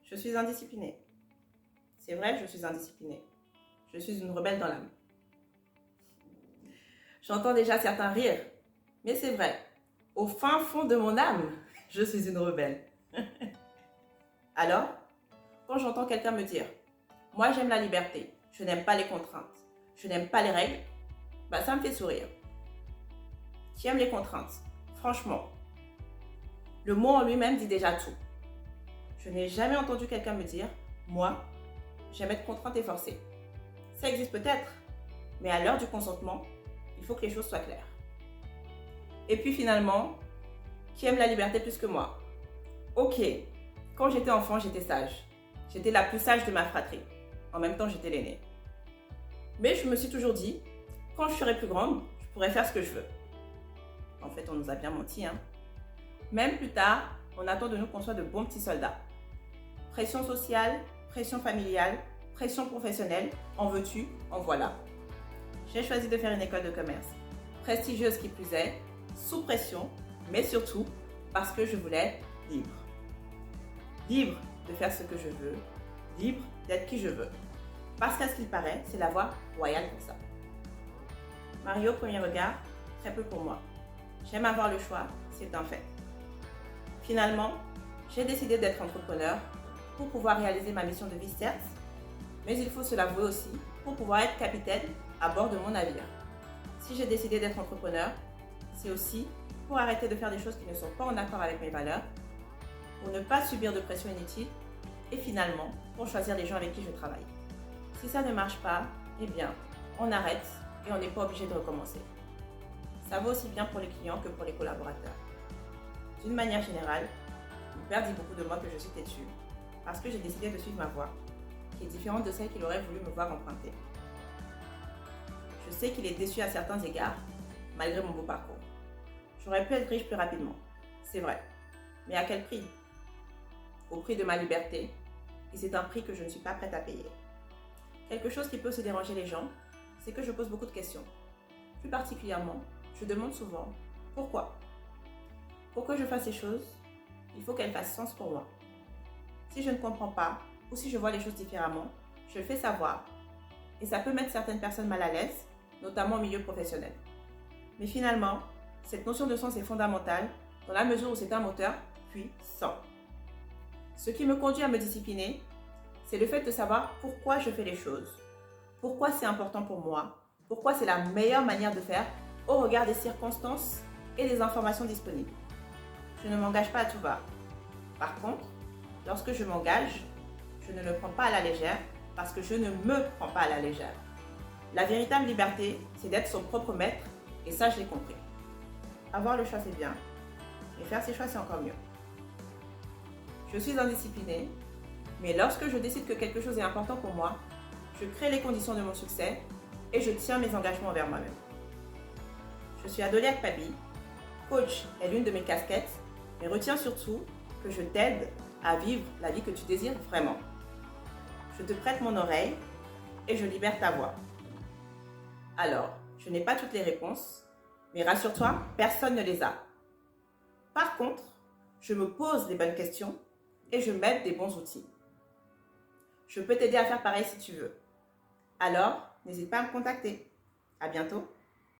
Je suis indisciplinée. C'est vrai, je suis indisciplinée. Je suis une rebelle dans l'âme. J'entends déjà certains rire, mais c'est vrai. Au fin fond de mon âme, je suis une rebelle. Alors, quand j'entends quelqu'un me dire « Moi, j'aime la liberté, je n'aime pas les contraintes, je n'aime pas les règles », bah ça me fait sourire. Qui aime les contraintes? Franchement, le mot en lui-même dit déjà tout. Je n'ai jamais entendu quelqu'un me dire « Moi, j'aime être contrainte et forcée ». Ça existe peut-être, mais à l'heure du consentement, il faut que les choses soient claires. Et puis finalement, qui aime la liberté plus que moi? Ok, quand j'étais enfant, j'étais sage. J'étais la plus sage de ma fratrie. En même temps, j'étais l'aînée. Mais je me suis toujours dit, quand je serai plus grande, je pourrai faire ce que je veux. En fait, on nous a bien menti, hein. Même plus tard, on attend de nous qu'on soit de bons petits soldats. Pression sociale, pression familiale, pression professionnelle, en veux-tu, en voilà. J'ai choisi de faire une école de commerce, prestigieuse qui plus est, sous pression, mais surtout parce que je voulais être libre. Libre de faire ce que je veux, libre d'être qui je veux. Parce qu'à ce qu'il paraît, c'est la voie royale pour ça. Mario, au premier regard, très peu pour moi. J'aime avoir le choix, c'est un fait. Finalement, j'ai décidé d'être entrepreneur pour pouvoir réaliser ma mission de vie, certes, mais il faut se l'avouer aussi, pour pouvoir être capitaine à bord de mon navire. Si j'ai décidé d'être entrepreneur, c'est aussi pour arrêter de faire des choses qui ne sont pas en accord avec mes valeurs, pour ne pas subir de pression inutile et finalement pour choisir les gens avec qui je travaille. Si ça ne marche pas, eh bien, on arrête et on n'est pas obligé de recommencer. Ça vaut aussi bien pour les clients que pour les collaborateurs. D'une manière générale, mon père dit beaucoup de moi que je suis têtue parce que j'ai décidé de suivre ma voie, qui est différente de celle qu'il aurait voulu me voir emprunter. Je sais qu'il est déçu à certains égards, malgré mon beau parcours. J'aurais pu être riche plus rapidement, c'est vrai. Mais à quel prix? Au prix de ma liberté, et c'est un prix que je ne suis pas prête à payer. Quelque chose qui peut se déranger les gens, c'est que je pose beaucoup de questions. Plus particulièrement, je demande souvent pourquoi. Pour que je fasse ces choses, il faut qu'elles fassent sens pour moi. Si je ne comprends pas, ou si je vois les choses différemment, je le fais savoir. Et ça peut mettre certaines personnes mal à l'aise, notamment au milieu professionnel. Mais finalement, cette notion de sens est fondamentale dans la mesure où c'est un moteur puissant. Ce qui me conduit à me discipliner, c'est le fait de savoir pourquoi je fais les choses, pourquoi c'est important pour moi, pourquoi c'est la meilleure manière de faire au regard des circonstances et des informations disponibles. Je ne m'engage pas à tout va. Par contre, lorsque je m'engage, je ne le prends pas à la légère parce que je ne me prends pas à la légère. La véritable liberté, c'est d'être son propre maître et ça, je l'ai compris. Avoir le choix, c'est bien, mais faire ses choix, c'est encore mieux. Je suis indisciplinée, mais lorsque je décide que quelque chose est important pour moi, je crée les conditions de mon succès et je tiens mes engagements envers moi-même. Je suis Adolia Kpabi, coach est l'une de mes casquettes, mais retiens surtout que je t'aide à vivre la vie que tu désires vraiment. Je te prête mon oreille et je libère ta voix. Alors, je n'ai pas toutes les réponses, mais rassure-toi, personne ne les a. Par contre, je me pose les bonnes questions et je m'aide des bons outils. Je peux t'aider à faire pareil si tu veux. Alors, n'hésite pas à me contacter. À bientôt.